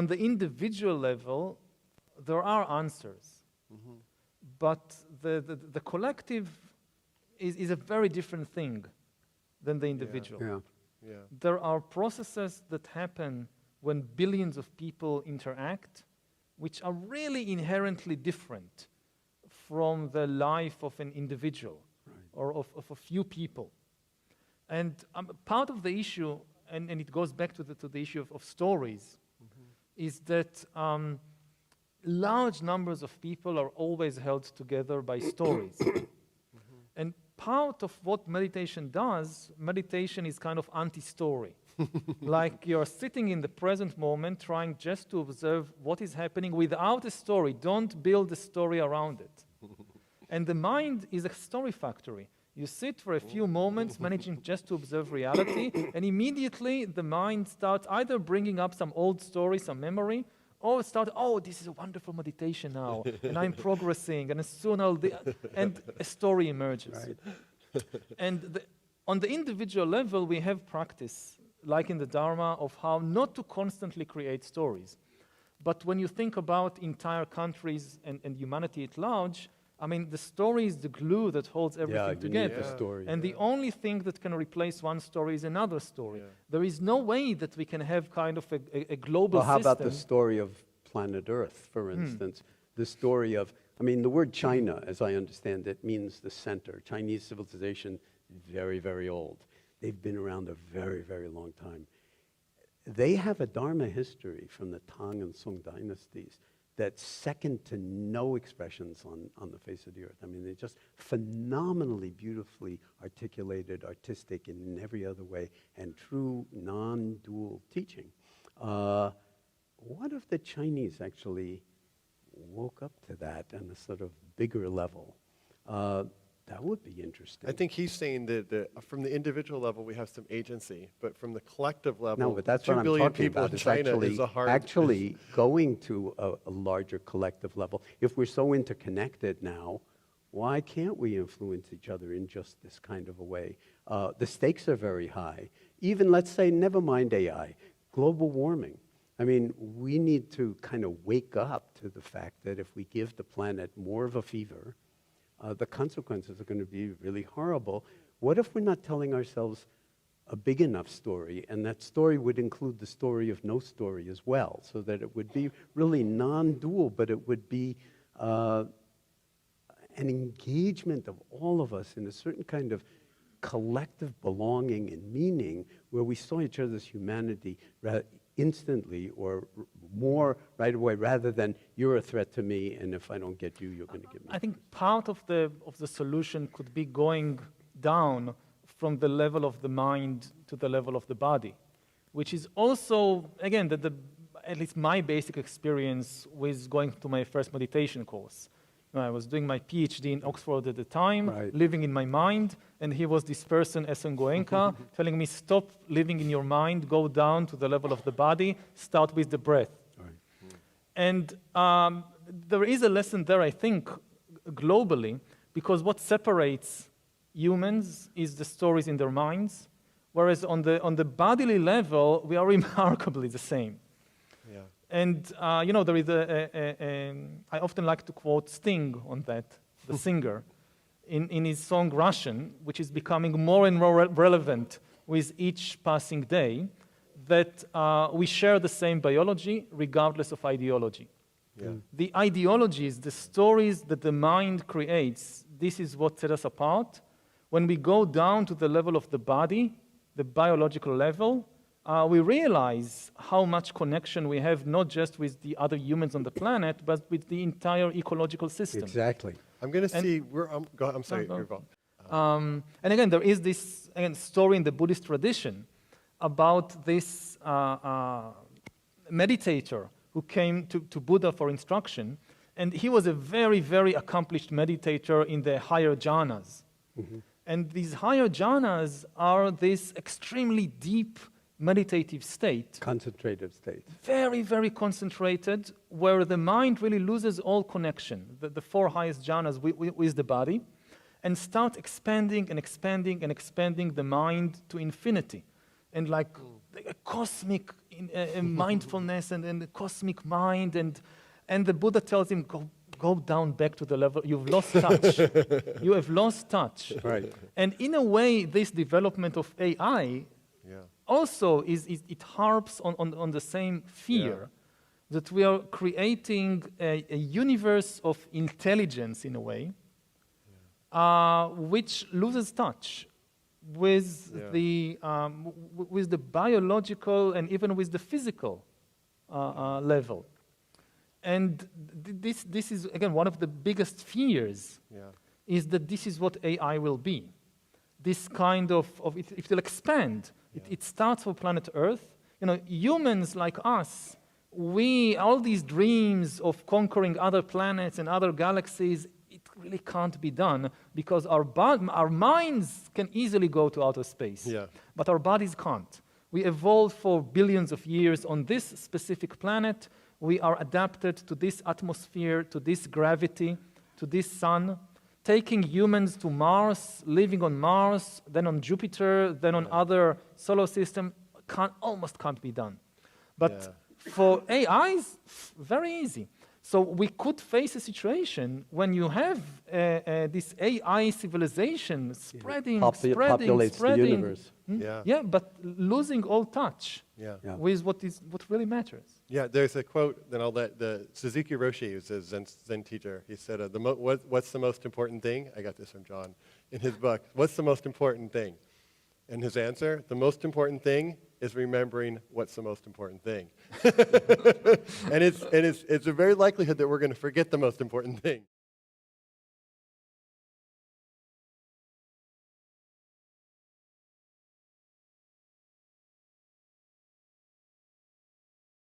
on the individual level, there are answers. But the collective is a very different thing than the individual. There are processes that happen when billions of people interact, which are really inherently different from the life of an individual or of a few people. And part of the issue, and it goes back to the issue of stories, is that large numbers of people are always held together by stories. And part of what meditation does, meditation is kind of anti-story. Like you're sitting in the present moment trying just to observe what is happening without a story. Don't build a story around it. And the mind is a story factory. You sit for a few moments managing just to observe reality, and immediately the mind starts either bringing up some old story, some memory, or start, oh, this is a wonderful meditation now, and I'm progressing, and soon and a story emerges. And on the individual level, we have practice, like in the Dharma, of how not to constantly create stories. But when you think about entire countries and humanity at large, I mean, the story is the glue that holds everything together. Need the story. And the only thing that can replace one story is another story. There is no way that we can have kind of a global system. Well, how about the story of planet Earth, for instance? The story of, I mean, the word China, as I understand it, means the center. Chinese civilization, very, very old. They've been around a very, very long time. They have a Dharma history from the Tang and Song dynasties that's second to no expressions on the face of the earth. I mean, they're just phenomenally beautifully articulated, artistic in every other way, and true non-dual teaching. What if the Chinese actually woke up to that on a sort of bigger level? That would be interesting. I think he's saying that from the individual level, we have some agency, but from the collective level, no, but that's 2 what I'm billion talking people about. in China is a hard... Actually going to a larger collective level. If we're so interconnected now, why can't we influence each other in just this kind of a way? The stakes are very high. Even, let's say, never mind AI, global warming. I mean, we need to kind of wake up to the fact that if we give the planet more of a fever, the consequences are going to be really horrible. What if we're not telling ourselves a big enough story, and that story would include the story of no story as well, so that it would be really non-dual, but it would be an engagement of all of us in a certain kind of collective belonging and meaning, where we saw each other's humanity instantly or more right away, rather than you're a threat to me, and if I don't get you, you're going to get me. I think part of the solution could be going down from the level of the mind to the level of the body, which is also, again, at least my basic experience with going to my first meditation course. I was doing my PhD in Oxford at the time, living in my mind, and he was this person, Esen Goenka, telling me, stop living in your mind, go down to the level of the body, start with the breath. And there is a lesson there, I think, globally, because what separates humans is the stories in their minds, whereas on the bodily level, we are remarkably the same. And, there is I often like to quote Sting on that, the singer, in his song Russian, which is becoming more and more relevant with each passing day, that we share the same biology regardless of ideology. The ideologies, the stories that the mind creates, this is what sets us apart. When we go down to the level of the body, the biological level, we realize how much connection we have, not just with the other humans on the planet, but with the entire ecological system. Exactly. I'm going to see, I'm sorry, Yuval. And again, there is this story in the Buddhist tradition about this meditator who came to Buddha for instruction, and he was a very, very accomplished meditator in the higher jhanas. And these higher jhanas are this extremely deep meditative state. Concentrated state. Very, very concentrated, where the mind really loses all connection, the four highest jhanas with the body, and start expanding and expanding and expanding the mind to infinity. And like a cosmic mindfulness and the cosmic mind, and the Buddha tells him, go down back to the level, you've lost touch. You have lost touch. Right. And in a way, this development of AI also it harps on the same fear that we are creating a universe of intelligence in a way, which loses touch with the biological and even with the physical level. And this is, again, one of the biggest fears, is that this is what AI will be. This kind of it will expand. It starts with planet Earth. You know, humans like us, all these dreams of conquering other planets and other galaxies, it really can't be done because our minds can easily go to outer space, but our bodies can't. We evolved for billions of years on this specific planet. We are adapted to this atmosphere, to this gravity, to this sun. Taking humans to Mars, living on Mars, then on Jupiter, then on other solar systems, almost can't be done. But for AIs, very easy. So we could face a situation when you have this AI civilization spreading, populates the universe. But losing all touch with what really matters. Yeah, there's a quote that I'll let Suzuki Roshi, who's a Zen teacher, he said, what's the most important thing? I got this from John in his book. What's the most important thing? And his answer, the most important thing is remembering what's the most important thing. And it's a very likelihood that we're going to forget the most important thing.